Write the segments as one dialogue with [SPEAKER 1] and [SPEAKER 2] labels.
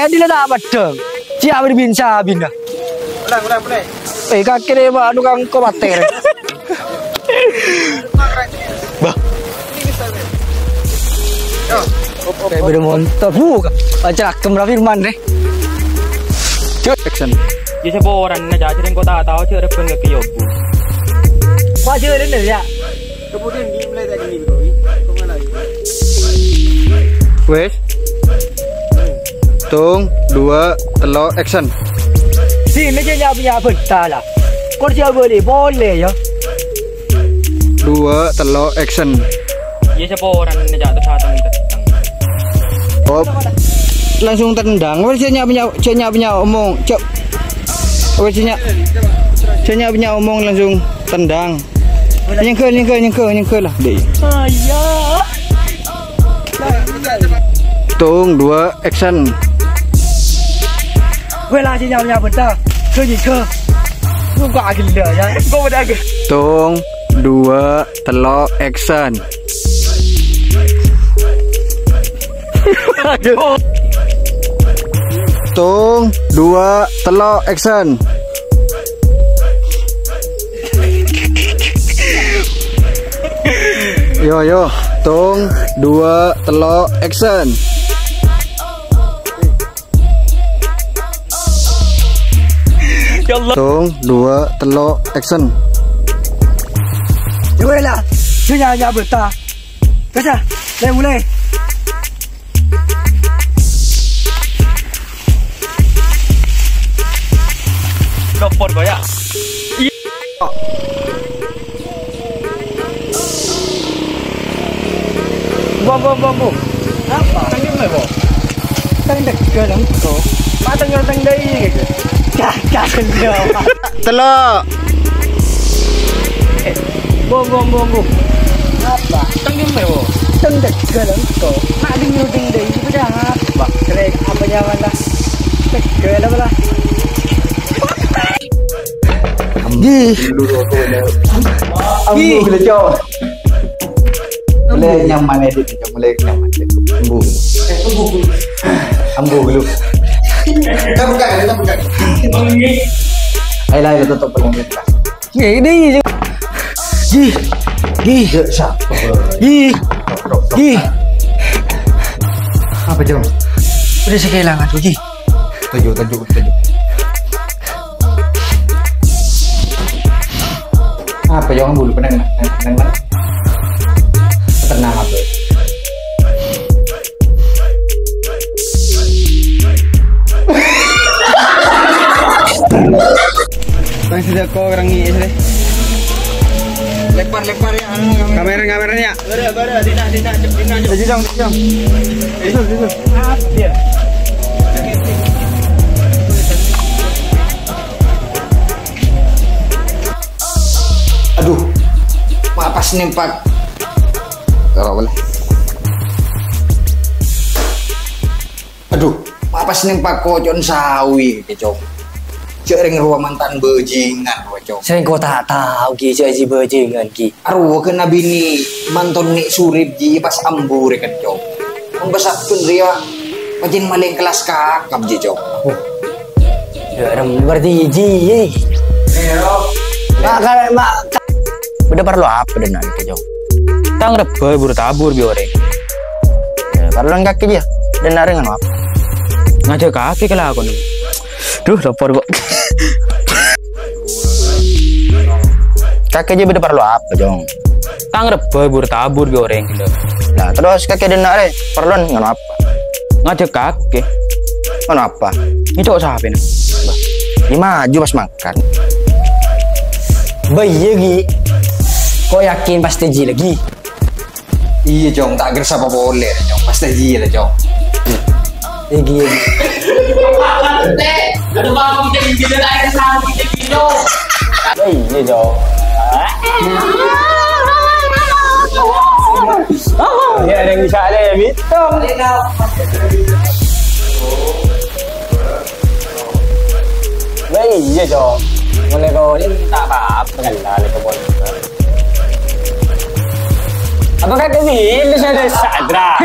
[SPEAKER 1] di lah padang. Siapa dibinsa bina.
[SPEAKER 2] Ulang.
[SPEAKER 1] Kaki deh pak, aduh kang kau bater. Bah. Kayak beda motor, baca kemra Firman deh. Action.
[SPEAKER 3] Jadi siapa orang nak jadi kau tak tahu cakap depan ke yobu.
[SPEAKER 1] Wajah dia ya.
[SPEAKER 2] Kemudian game mulai tak gini bro. Kau lagi.
[SPEAKER 4] Wes. Tung, 2, telok, action.
[SPEAKER 1] Sini je punya betah lah. Kau siapa boleh ya.
[SPEAKER 4] 2, telok, action.
[SPEAKER 3] Jadi siapa orang nak jadi tersadang.
[SPEAKER 4] Oh, langsung tendang. Cenya punya omong. Cok. Cenya punya omong langsung tendang. Nyengkel lah. Deh.
[SPEAKER 1] Ayah.
[SPEAKER 4] Tung, 2, action.
[SPEAKER 1] Gue lah cenya punya betah. Kau nyengkel. Kau gila ya. Kau dah ke.
[SPEAKER 4] Tung, 2, telok, action. Tung, 2, telok, action. Yo, tung, 2, telok, action. Tung, 2, telok, action.
[SPEAKER 1] Gue lah cenya betah. Kaca, mulai.
[SPEAKER 3] Telepon kau ya.
[SPEAKER 1] Bo. Apa? Tanggung mai bo. Tang dekat lang ko. Patang dai gitu. Kakak dia.
[SPEAKER 4] Telok.
[SPEAKER 1] Bo. Apa?
[SPEAKER 3] Tanggung mai bo.
[SPEAKER 1] Tang dekat lang ko. Mak ding dai itu dah. Bak, kere apa jangan lah. Dekat lah lah.
[SPEAKER 4] Gi. Ambu bila cok. Boleh nyaman edit ni, boleh nyaman. Ambu dulu.
[SPEAKER 2] Kita buka.
[SPEAKER 4] Ayolah tutup pelanggan.
[SPEAKER 1] Ini je. Gi.
[SPEAKER 4] Apa jom?
[SPEAKER 1] Udah sekelangan tu Gi.
[SPEAKER 4] Tajuk. Apa yang bulu penang mana? Tenang apa? Bang sudah kau orang ni deh.
[SPEAKER 2] Lepar ya.
[SPEAKER 4] Kameranya.
[SPEAKER 2] Bara. Dina.
[SPEAKER 4] Jom. Itu.
[SPEAKER 2] Apa dia?
[SPEAKER 4] Aduh, apa sih nempak? Kalau boleh. Aduh, apa sih nempak kocon sawi, kecok. Cering ruang mantan bajingan, kocok.
[SPEAKER 1] Sering kau tak tahu Gi, cik bajingan Gi.
[SPEAKER 4] Aruh, kena bini mantan nik surip ji pas ambur kecok. Membesak pun dia, macam maling kelas kakap kecok.
[SPEAKER 1] Ya, berarti Gi. Mak.
[SPEAKER 3] Udah perlu apa dan nak ke jauh. Tang rebe buru tabur biore. Perlu kaki dia. Dan nari dengan apa? Ngajak kaki kalau aku nih. Duh, lapor kok. Kaki aja beda perlu apa jong. Tang rebe buru tabur biore gitu. Nah terus kaki dan nari perlu dengan apa? Ngajak kaki. Kenapa? Ini cowok siapa nih? Ini maju pas makan.
[SPEAKER 1] Bayi Gi. Kau yakin pasti Ji lagi?
[SPEAKER 4] Iya jong, tak gerasa apa boleh jong, pasti ji lah jong.
[SPEAKER 1] Gi.
[SPEAKER 3] Aduh bang, kita gila lagi sama kita gila.
[SPEAKER 1] Bayi jauh. Ya ada yang bisa ada ya Bitong. Bayi jauh. Mulai kau ni tak apa-apa kan lah kau boleh. Apakah kau ni ada sadra?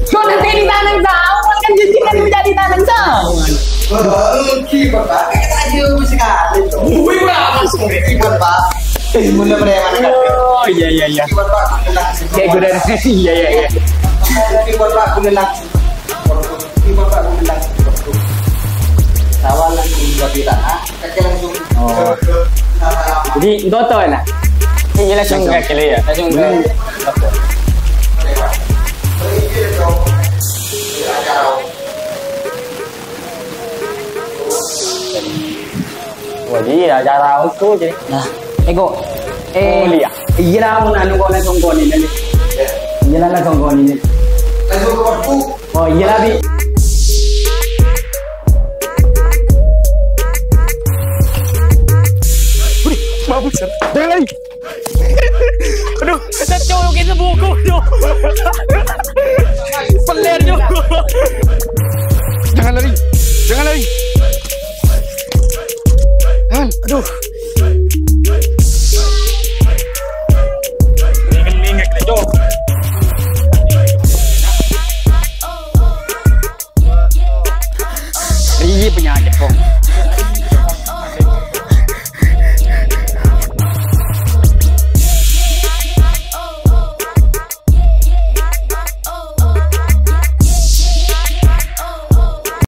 [SPEAKER 5] Kau nanti di tangan tahu
[SPEAKER 1] kan jenjingan menjadi tangan sawan.
[SPEAKER 4] Bapak, kita aja sekali tuh.
[SPEAKER 1] Wih, berapa sih?
[SPEAKER 4] Bapak, mulai preman.
[SPEAKER 1] Oh, iya.
[SPEAKER 4] Bapak,
[SPEAKER 1] Kayak gue dari iya.
[SPEAKER 4] Bapak, kunelang. Bapak, kunelang. Sawan langsung babi tanah, kaki langsung.
[SPEAKER 1] Oh. Jadi toto lah. Ini langsung kaki ya. Langsung ke. Wah, iya acara aku je. Nah, lihat. Iya lah, mun anu kau langsung kau ni nanti. Iya lah langsung kau ni.
[SPEAKER 4] Langsung ke waktu.
[SPEAKER 1] Oh iya lah bi. Mabuk sir. Jangan lari. Aduh, kita cowok kita buku tu. Peler tu. Jangan lari. Aduh. Ingat kita jauh. Ini penyakit kong.